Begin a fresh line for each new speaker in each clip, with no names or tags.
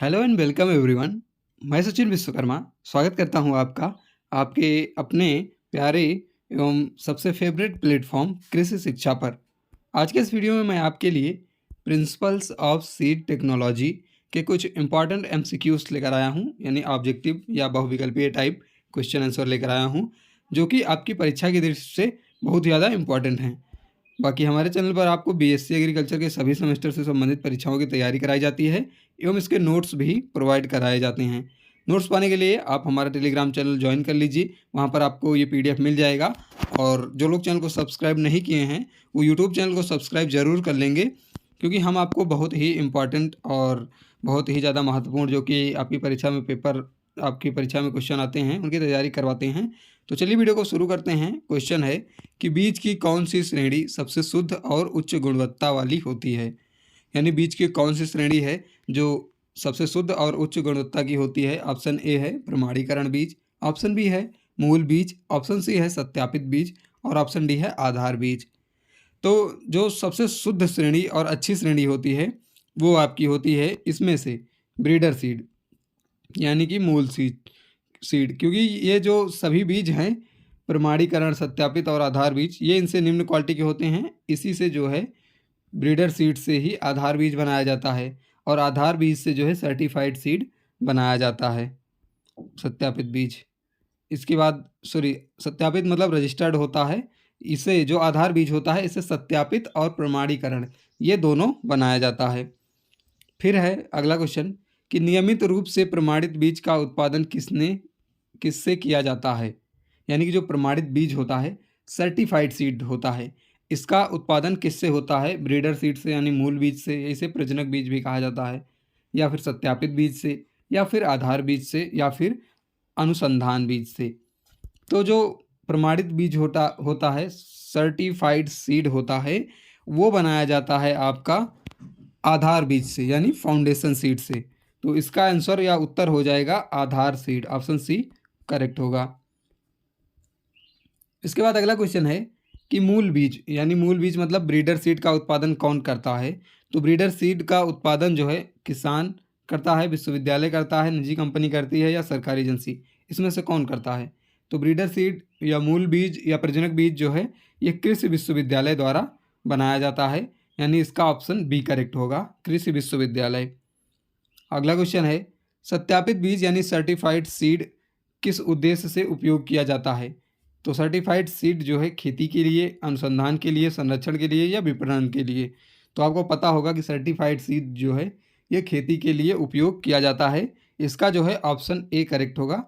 Hello and welcome everyone. मैं सचिन विश्वकर्मा स्वागत करता हूं आपका आपके अपने प्यारे एवं सबसे फेवरेट प्लेटफॉर्म कृषि शिक्षा पर। आज के इस वीडियो में मैं आपके लिए प्रिंसिपल्स ऑफ सीड टेक्नोलॉजी के कुछ इंपॉर्टेंट एमसीक्यूज लेकर आया हूं, यानी ऑब्जेक्टिव या बहुविकल्पीय टाइप क्वेश्चन आंसर लेकर आया हूं, जो कि आपकी परीक्षा की दृष्टि से बहुत ज़्यादा इंपॉर्टेंट हैं। बाकी हमारे चैनल पर आपको बीएससी एग्रीकल्चर के सभी सेमेस्टर से संबंधित परीक्षाओं की तैयारी कराई जाती है एवं इसके नोट्स भी प्रोवाइड कराए जाते हैं। नोट्स पाने के लिए आप हमारा टेलीग्राम चैनल ज्वाइन कर लीजिए, वहाँ पर आपको ये पीडीएफ मिल जाएगा। और जो लोग चैनल को सब्सक्राइब नहीं किए हैं वो यूट्यूब चैनल को सब्सक्राइब ज़रूर कर लेंगे, क्योंकि हम आपको बहुत ही इम्पॉर्टेंट और बहुत ही ज़्यादा महत्वपूर्ण जो कि आपकी परीक्षा में क्वेश्चन आते हैं उनकी तैयारी करवाते हैं। तो चलिए वीडियो को शुरू करते हैं। क्वेश्चन है कि बीज की कौन सी श्रेणी सबसे शुद्ध और उच्च गुणवत्ता वाली होती है। यानी बीज की कौन सी श्रेणी है जो सबसे शुद्ध और उच्च गुणवत्ता की होती है। ऑप्शन ए है प्रमाणीकरण बीज, ऑप्शन बी है मूल बीज, ऑप्शन सी है सत्यापित बीज और ऑप्शन डी है आधार बीज। तो जो सबसे शुद्ध श्रेणी और अच्छी श्रेणी होती है वो आपकी होती है इसमें से ब्रीडर सीड, यानी कि मूल सीड, क्योंकि ये जो सभी बीज हैं प्रमाणीकरण, सत्यापित और आधार बीज, ये इनसे निम्न क्वालिटी के होते हैं। इसी से जो है ब्रीडर सीड से ही आधार बीज बनाया जाता है और आधार बीज से जो है सर्टिफाइड सीड बनाया जाता है, सत्यापित बीज। इसके बाद सत्यापित मतलब रजिस्टर्ड होता है। इसे जो आधार बीज होता है इसे सत्यापित और प्रमाणीकरण ये दोनों बनाया जाता है। फिर है अगला क्वेश्चन कि नियमित रूप से प्रमाणित बीज का उत्पादन किससे किया जाता है। यानी कि जो प्रमाणित बीज होता है सर्टिफाइड सीड होता है, इसका उत्पादन किससे होता है। ब्रीडर सीड से यानी मूल बीज से, इसे प्रजनक बीज भी कहा जाता है, या फिर सत्यापित बीज से, या फिर आधार बीज से, या फिर अनुसंधान बीज से। तो जो प्रमाणित बीज होता है सर्टिफाइड सीड होता है, वो बनाया जाता है आपका आधार बीज से यानी फाउंडेशन सीड से। तो इसका आंसर या उत्तर हो जाएगा आधार सीड, ऑप्शन सी करेक्ट होगा। इसके बाद अगला क्वेश्चन है कि मूल बीज, यानी मूल बीज मतलब ब्रीडर सीड का उत्पादन कौन करता है। तो ब्रीडर सीड का उत्पादन जो है किसान करता है, विश्वविद्यालय करता है, निजी कंपनी करती है, या सरकारी एजेंसी, इसमें से कौन करता है। तो ब्रीडर सीड या मूल बीज या प्रजनक बीज जो है ये कृषि विश्वविद्यालय द्वारा बनाया जाता है, यानी इसका ऑप्शन बी करेक्ट होगा, कृषि विश्वविद्यालय। अगला क्वेश्चन है सत्यापित बीज यानी सर्टिफाइड सीड किस उद्देश्य से उपयोग किया जाता है। तो सर्टिफाइड सीड जो है खेती के लिए, अनुसंधान के लिए, संरक्षण के लिए या विपणन के लिए। तो आपको पता होगा कि सर्टिफाइड सीड जो है ये खेती के लिए उपयोग किया जाता है। इसका जो है ऑप्शन ए करेक्ट होगा,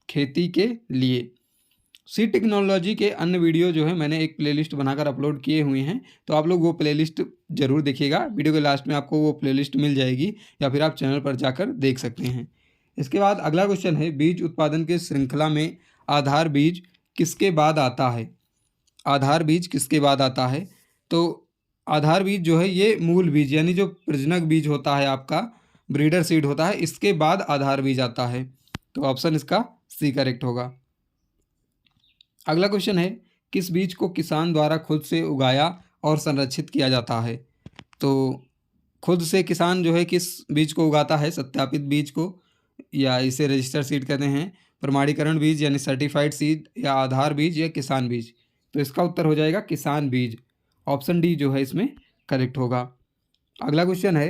खेती के लिए। सीड टेक्नोलॉजी के अन्य वीडियो जो है मैंने एक प्लेलिस्ट बनाकर अपलोड किए हुए हैं, तो आप लोग वो प्लेलिस्ट ज़रूर देखिएगा। वीडियो के लास्ट में आपको वो प्लेलिस्ट मिल जाएगी, या फिर आप चैनल पर जाकर देख सकते हैं। इसके बाद अगला क्वेश्चन है बीज उत्पादन के श्रृंखला में आधार बीज किसके बाद आता है। आधार बीज किसके बाद आता है। तो आधार बीज जो है ये मूल बीज यानी जो प्रजनक बीज होता है आपका, ब्रीडर सीड होता है, इसके बाद आधार बीज आता है। तो ऑप्शन इसका सी करेक्ट होगा। अगला क्वेश्चन है किस बीज को किसान द्वारा खुद से उगाया और संरक्षित किया जाता है। तो खुद से किसान जो है किस बीज को उगाता है, सत्यापित बीज को, या इसे रजिस्टर सीड कहते हैं, प्रमाणीकरण बीज यानी सर्टिफाइड सीड, या आधार बीज, या किसान बीज। तो इसका उत्तर हो जाएगा किसान बीज, ऑप्शन डी जो है इसमें करेक्ट होगा। अगला क्वेश्चन है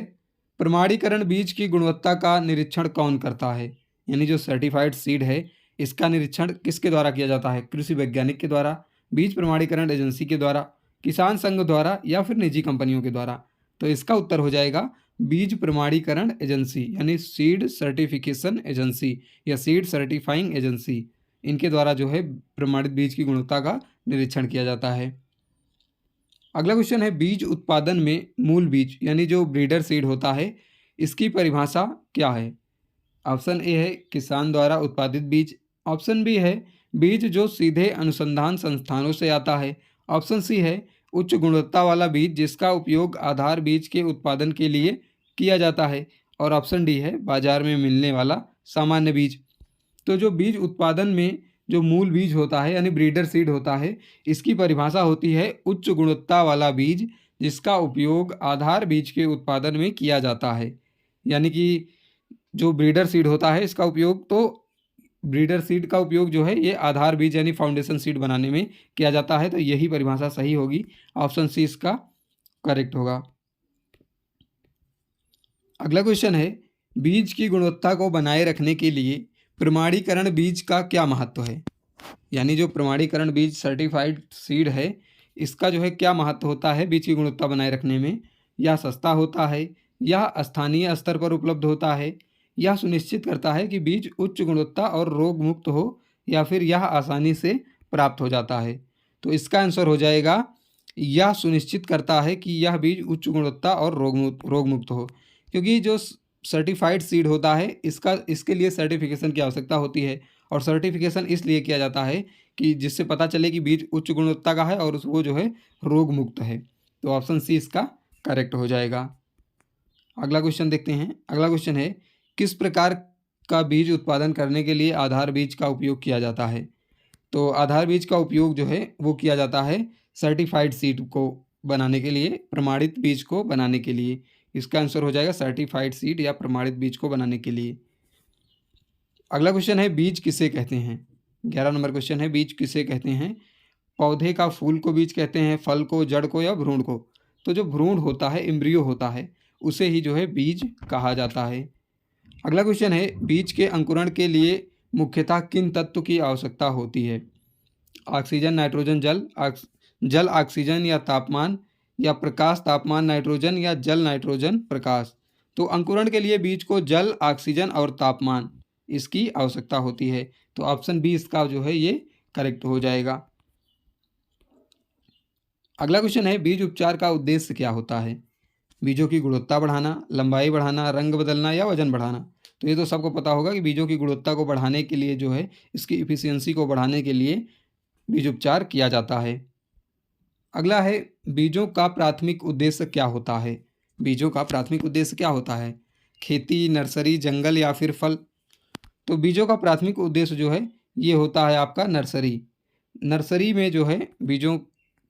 प्रमाणीकरण बीज की गुणवत्ता का निरीक्षण कौन करता है। यानी जो सर्टिफाइड सीड है इसका निरीक्षण किसके द्वारा किया जाता है, कृषि वैज्ञानिक के द्वारा, बीज प्रमाणीकरण एजेंसी के द्वारा, किसान संघ द्वारा, या फिर निजी कंपनियों के द्वारा। तो इसका उत्तर हो जाएगा बीज प्रमाणीकरण एजेंसी यानी सीड सर्टिफिकेशन एजेंसी या सीड सर्टिफाइंग एजेंसी, इनके द्वारा जो है प्रमाणित बीज की गुणवत्ता का निरीक्षण किया जाता है। अगला क्वेश्चन है बीज उत्पादन में मूल बीज यानी जो ब्रीडर सीड होता है इसकी परिभाषा क्या है। ऑप्शन ए है किसान द्वारा उत्पादित बीज, ऑप्शन बी है बीज जो सीधे अनुसंधान संस्थानों से आता है, ऑप्शन सी है उच्च गुणवत्ता वाला बीज जिसका उपयोग आधार बीज के उत्पादन के लिए किया जाता है, और ऑप्शन डी है बाजार में मिलने वाला सामान्य बीज। तो जो बीज उत्पादन में जो मूल बीज होता है यानी ब्रीडर सीड होता है इसकी परिभाषा होती है उच्च गुणवत्ता वाला बीज जिसका उपयोग आधार बीज के उत्पादन में किया जाता है। यानी कि जो ब्रीडर सीड होता है इसका उपयोग, तो ब्रीडर सीड का उपयोग जो है ये आधार बीज यानी फाउंडेशन सीड बनाने में किया जाता है। तो यही परिभाषा सही होगी, ऑप्शन सी इसका करेक्ट होगा। अगला क्वेश्चन है, बीज की गुणवत्ता को बनाए रखने के लिए प्रमाणीकरण बीज का क्या महत्व है? यानी जो प्रमाणीकरण बीज सर्टिफाइड सीड है, इसका जो है क्या महत्व होता है बीज की गुणवत्ता बनाए रखने में? यह सस्ता होता है, यह स्थानीय स्तर पर उपलब्ध होता है, यह सुनिश्चित करता है कि बीज उच्च गुणवत्ता और रोग मुक्त हो, या फिर यह आसानी से प्राप्त हो जाता है? तो इसका आंसर हो जाएगा, यह सुनिश्चित करता है कि यह बीज उच्च गुणवत्ता और रोग मुक्त हो। क्योंकि जो सर्टिफाइड सीड होता है इसके लिए सर्टिफिकेशन की आवश्यकता होती है, और सर्टिफिकेशन इसलिए किया जाता है कि जिससे पता चले कि बीज उच्च गुणवत्ता का है और वो जो है रोग मुक्त है। तो ऑप्शन सी इसका करेक्ट हो जाएगा। अगला क्वेश्चन देखते हैं। अगला क्वेश्चन है, किस प्रकार का बीज उत्पादन करने के लिए आधार बीज का उपयोग किया जाता है? तो आधार बीज का उपयोग जो है वो किया जाता है सर्टिफाइड सीड को बनाने के लिए, प्रमाणित बीज को बनाने के लिए। इसका आंसर हो जाएगा सर्टिफाइड सीड या प्रमाणित बीज को बनाने के लिए। अगला क्वेश्चन है, बीज किसे कहते हैं? 11 नंबर क्वेश्चन है, बीज किसे कहते हैं? पौधे का फूल को बीज कहते हैं, फल को, जड़ को, या भ्रूण को? तो जो भ्रूण होता है, एम्ब्रियो होता है, उसे ही जो है बीज कहा जाता है। अगला क्वेश्चन है, बीज के अंकुरण के लिए मुख्यतः किन तत्व की आवश्यकता होती है? ऑक्सीजन, नाइट्रोजन, जल ऑक्सीजन या तापमान, या प्रकाश तापमान नाइट्रोजन, या जल नाइट्रोजन प्रकाश? तो अंकुरण के लिए बीज को जल, ऑक्सीजन और तापमान इसकी आवश्यकता होती है। तो ऑप्शन बी इसका जो है ये करेक्ट हो जाएगा। अगला क्वेश्चन है, बीज उपचार का उद्देश्य क्या होता है? बीजों की गुणवत्ता बढ़ाना, लंबाई बढ़ाना, रंग बदलना, या वजन बढ़ाना? तो ये तो सबको पता होगा कि बीजों की गुणवत्ता को बढ़ाने के लिए जो है, इसकी इफिशियंसी को बढ़ाने के लिए बीज उपचार किया जाता है। अगला है, बीजों का प्राथमिक उद्देश्य क्या होता है? बीजों का प्राथमिक उद्देश्य क्या होता है? खेती, नर्सरी, जंगल, या फिर फल? तो बीजों का प्राथमिक उद्देश्य जो है ये होता है आपका नर्सरी। नर्सरी में जो है बीजों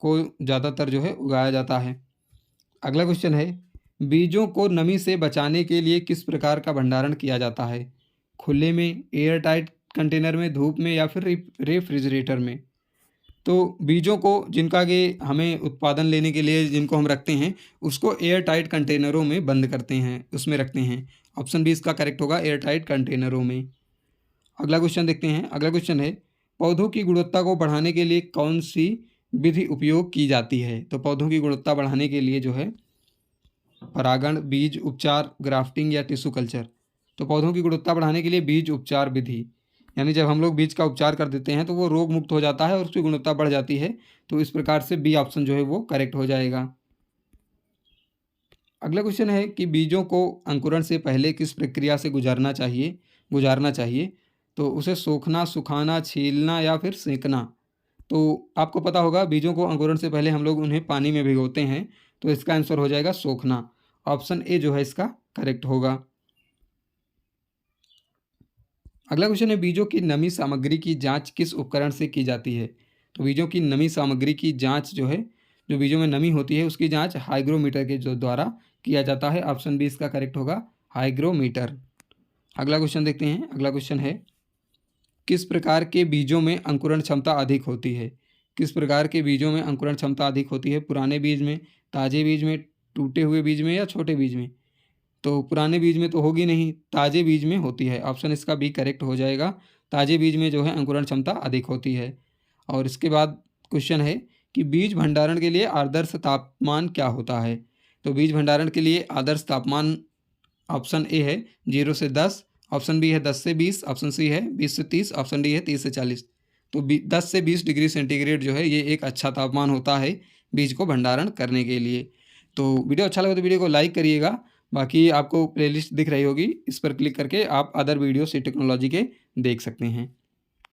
को ज़्यादातर जो है उगाया जाता है। अगला क्वेश्चन है, बीजों को नमी से बचाने के लिए किस प्रकार का भंडारण किया जाता है? खुले में, एयर टाइट कंटेनर में, धूप में, या फिर रेफ्रिजरेटर में? तो बीजों को जिनका कि हमें उत्पादन लेने के लिए जिनको हम रखते हैं, उसको एयर टाइट कंटेनरों में बंद करते हैं, उसमें रखते हैं। ऑप्शन बी इसका करेक्ट होगा, एयर टाइट कंटेनरों में। अगला क्वेश्चन देखते हैं। अगला क्वेश्चन है, पौधों की गुणवत्ता को बढ़ाने के लिए कौन सी विधि उपयोग की जाती है? तो पौधों की गुणवत्ता बढ़ाने के लिए जो है परागण, बीज उपचार, ग्राफ्टिंग, या टिश्यू कल्चर? तो पौधों की गुणवत्ता बढ़ाने के लिए बीज उपचार विधि, यानी जब हम लोग बीज का उपचार कर देते हैं तो वो रोग मुक्त हो जाता है और उसकी गुणवत्ता बढ़ जाती है। तो इस प्रकार से बी ऑप्शन जो है वो करेक्ट हो जाएगा। अगला क्वेश्चन है कि बीजों को अंकुरण से पहले किस प्रक्रिया से गुजारना चाहिए? तो उसे सोखना, सुखाना, छीलना, या फिर सेंकना? तो आपको पता होगा बीजों को अंकुरण से पहले हम लोग उन्हें पानी में भिगोते हैं, तो इसका आंसर हो जाएगा सोखना। ऑप्शन ए जो है इसका करेक्ट होगा। अगला क्वेश्चन है, बीजों की नमी सामग्री की जांच किस उपकरण से की जाती है? तो बीजों की नमी सामग्री की जांच जो है, जो बीजों में नमी होती है उसकी जांच हाइग्रोमीटर के जो द्वारा किया जाता है। ऑप्शन बी इसका करेक्ट होगा, हाइग्रोमीटर। अगला क्वेश्चन देखते हैं। अगला क्वेश्चन है, किस प्रकार के बीजों में अंकुरण क्षमता अधिक होती है? किस प्रकार के बीजों में अंकुरण क्षमता अधिक होती है? पुराने बीज में, ताजे बीज में, टूटे हुए बीज में, या छोटे बीज में? तो पुराने बीज में तो होगी नहीं, ताज़े बीज में होती है। ऑप्शन इसका बी करेक्ट हो जाएगा, ताज़े बीज में जो है अंकुरण क्षमता अधिक होती है। और इसके बाद क्वेश्चन है कि बीज भंडारण के लिए आदर्श तापमान क्या होता है? तो बीज भंडारण के लिए आदर्श तापमान ऑप्शन ए है 0 से 10, ऑप्शन बी है 10 से 20, ऑप्शन सी है 20 से 30, ऑप्शन डी है 30 से 40। तो 10 से 20 डिग्री सेंटीग्रेड जो है ये एक अच्छा तापमान होता है बीज को भंडारण करने के लिए। तो वीडियो अच्छा लगा तो वीडियो को लाइक करिएगा। बाकी आपको प्लेलिस्ट दिख रही होगी, इस पर क्लिक करके आप अदर वीडियो सी टेक्नोलॉजी के देख सकते हैं।